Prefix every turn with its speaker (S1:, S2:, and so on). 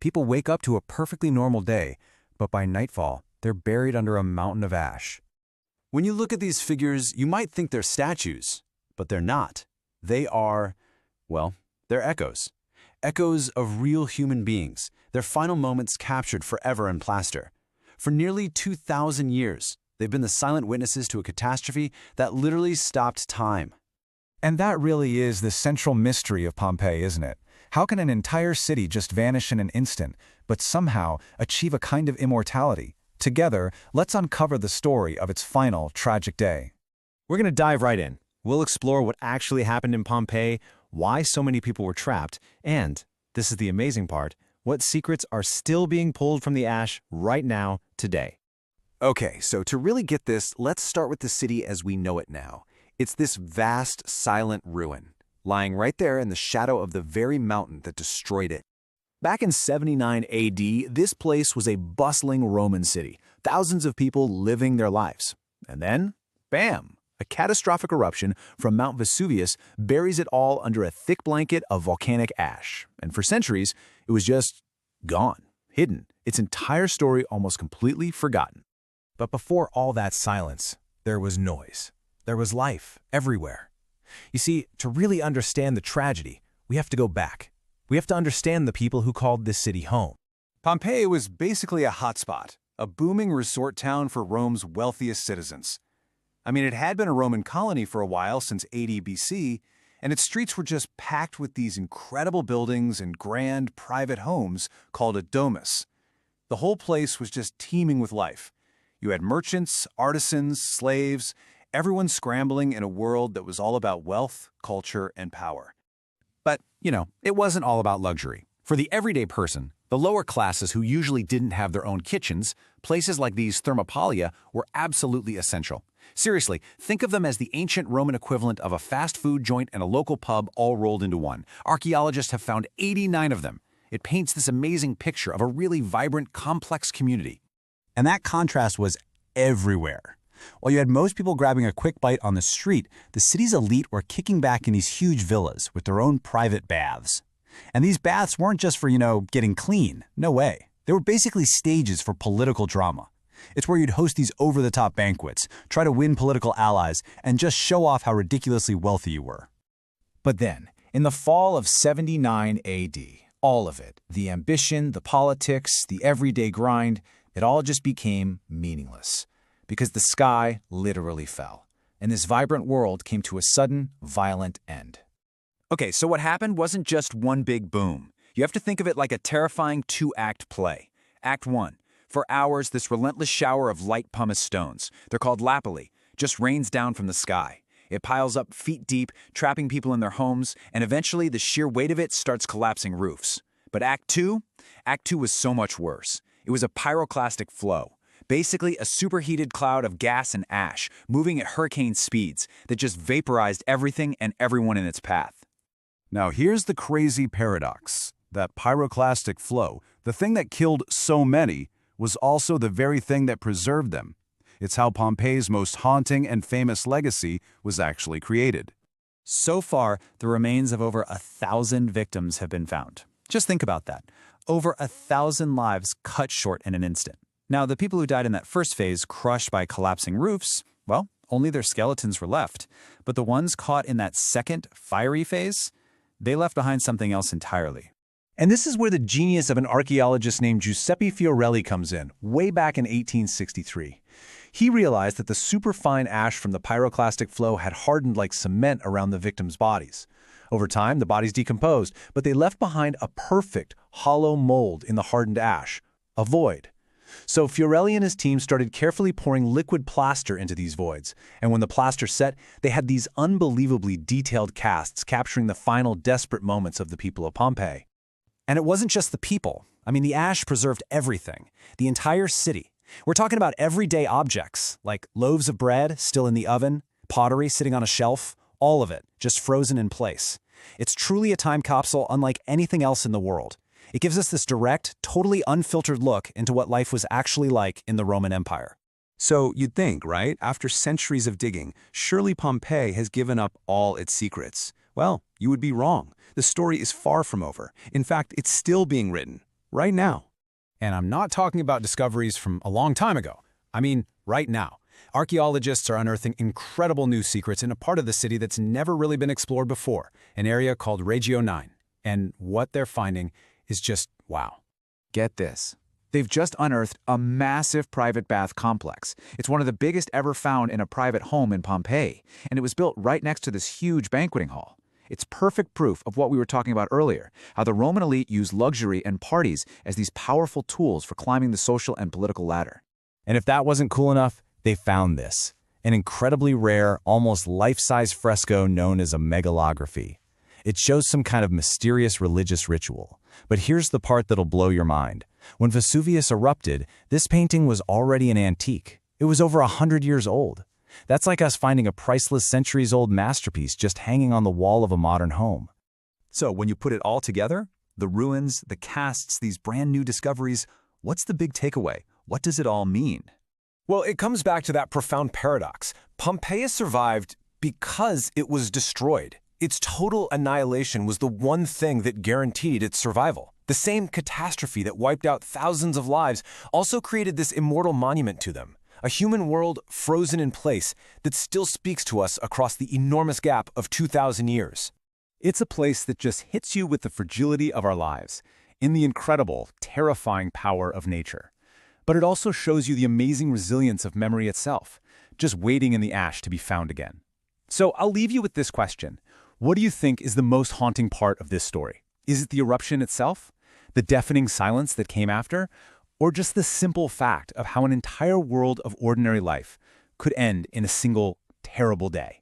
S1: People wake up to a perfectly normal day, but by nightfall, they're buried under a mountain of ash.
S2: When you look at these figures, you might think they're statues, but they're not. They are, well, they're echoes. Echoes of real human beings, their final moments captured forever in plaster. For nearly 2,000 years, they've been the silent witnesses to a catastrophe that literally stopped time.
S3: And that really is the central mystery of Pompeii, isn't it? How can an entire city just vanish in an instant, but somehow achieve a kind of immortality? Together, let's uncover the story of its final tragic day.
S4: We're going to dive right in. We'll explore what actually happened in Pompeii, why so many people were trapped, and, this is the amazing part, what secrets are still being pulled from the ash right now, today.
S2: Okay, so to really get this, let's start with the city as we know it now. It's this vast, silent ruin, lying right there in the shadow of the very mountain that destroyed it. Back in 79 AD, this place was a bustling Roman city, thousands of people living their lives. And then, bam! A catastrophic eruption from Mount Vesuvius buries it all under a thick blanket of volcanic ash. And for centuries, it was just gone, hidden, its entire story almost completely forgotten.
S1: But before all that silence, there was noise. There was life everywhere. You see, to really understand the tragedy, we have to go back. We have to understand the people who called this city home.
S2: Pompeii was basically a hotspot, a booming resort town for Rome's wealthiest citizens. I mean, it had been a Roman colony for a while since 80 BC, and its streets were just packed with these incredible buildings and grand private homes called a domus. The whole place was just teeming with life. You had merchants, artisans, slaves, everyone scrambling in a world that was all about wealth, culture, and power.
S1: But, it wasn't all about luxury. For the everyday person, the lower classes who usually didn't have their own kitchens, places like these thermopolia were absolutely essential. Seriously, think of them as the ancient Roman equivalent of a fast food joint and a local pub all rolled into one. Archaeologists have found 89 of them. It paints this amazing picture of a really vibrant, complex community.
S2: And that contrast was everywhere. While you had most people grabbing a quick bite on the street, the city's elite were kicking back in these huge villas with their own private baths. And these baths weren't just for, getting clean. No way. They were basically stages for political drama. It's where you'd host these over-the-top banquets, try to win political allies, and just show off how ridiculously wealthy you were.
S5: But then, in the fall of 79 AD, all of it, the ambition, the politics, the everyday grind, it all just became meaningless. Because the sky literally fell, and this vibrant world came to a sudden, violent end.
S2: Okay, so what happened wasn't just one big boom. You have to think of it like a terrifying two-act play. Act 1. For hours, this relentless shower of light pumice stones, they're called lapilli, just rains down from the sky. It piles up feet deep, trapping people in their homes, and eventually the sheer weight of it starts collapsing roofs. But Act 2? Act 2 was so much worse. It was a pyroclastic flow. Basically, a superheated cloud of gas and ash, moving at hurricane speeds, that just vaporized everything and everyone in its path.
S6: Now here's the crazy paradox. That pyroclastic flow, the thing that killed so many, was also the very thing that preserved them. It's how Pompeii's most haunting and famous legacy was actually created.
S2: So far, the remains of over 1,000 victims have been found. Just think about that. Over 1,000 lives cut short in an instant. Now, the people who died in that first phase, crushed by collapsing roofs, well, only their skeletons were left. But the ones caught in that second, fiery phase, they left behind something else entirely.
S1: And this is where the genius of an archaeologist named Giuseppe Fiorelli comes in, way back in 1863. He realized that the superfine ash from the pyroclastic flow had hardened like cement around the victims' bodies. Over time, the bodies decomposed, but they left behind a perfect, hollow mold in the hardened ash, a void. So Fiorelli and his team started carefully pouring liquid plaster into these voids, and when the plaster set, they had these unbelievably detailed casts capturing the final desperate moments of the people of Pompeii.
S2: And it wasn't just the people. I mean, the ash preserved everything, the entire city. We're talking about everyday objects, like loaves of bread still in the oven, pottery sitting on a shelf, all of it just frozen in place. It's truly a time capsule unlike anything else in the world. It gives us this direct, totally unfiltered look into what life was actually like in the Roman Empire.
S6: So you'd think, right, after centuries of digging, surely Pompeii has given up all its secrets. Well, you would be wrong. The story is far from over. In fact, it's still being written.
S3: right now.
S5: And I'm not talking about discoveries from a long time ago. I mean, right now. Archaeologists are unearthing incredible new secrets in a part of the city that's never really been explored before, an area called Regio 9. And what they're finding is just wow.
S2: Get this. They've just unearthed a massive private bath complex. It's one of the biggest ever found in a private home in Pompeii, and it was built right next to this huge banqueting hall. It's perfect proof of what we were talking about earlier, how the Roman elite used luxury and parties as these powerful tools for climbing the social and political ladder.
S3: And if that wasn't cool enough, they found this, an incredibly rare, almost life-size fresco known as a megalography. It shows some kind of mysterious religious ritual. But here's the part that'll blow your mind. When Vesuvius erupted, this painting was already an antique. It was over 100 years old. That's like us finding a priceless centuries-old masterpiece just hanging on the wall of a modern home.
S1: So when you put it all together, the ruins, the casts, these brand new discoveries, what's the big takeaway? What does it all mean?
S7: Well, it comes back to that profound paradox. Pompeii survived because it was destroyed. Its total annihilation was the one thing that guaranteed its survival. The same catastrophe that wiped out thousands of lives also created this immortal monument to them, a human world frozen in place that still speaks to us across the enormous gap of 2,000 years.
S1: It's a place that just hits you with the fragility of our lives, in the incredible, terrifying power of nature. But it also shows you the amazing resilience of memory itself, just waiting in the ash to be found again. So I'll leave you with this question. What do you think is the most haunting part of this story? Is it the eruption itself? The deafening silence that came after? Or just the simple fact of how an entire world of ordinary life could end in a single terrible day?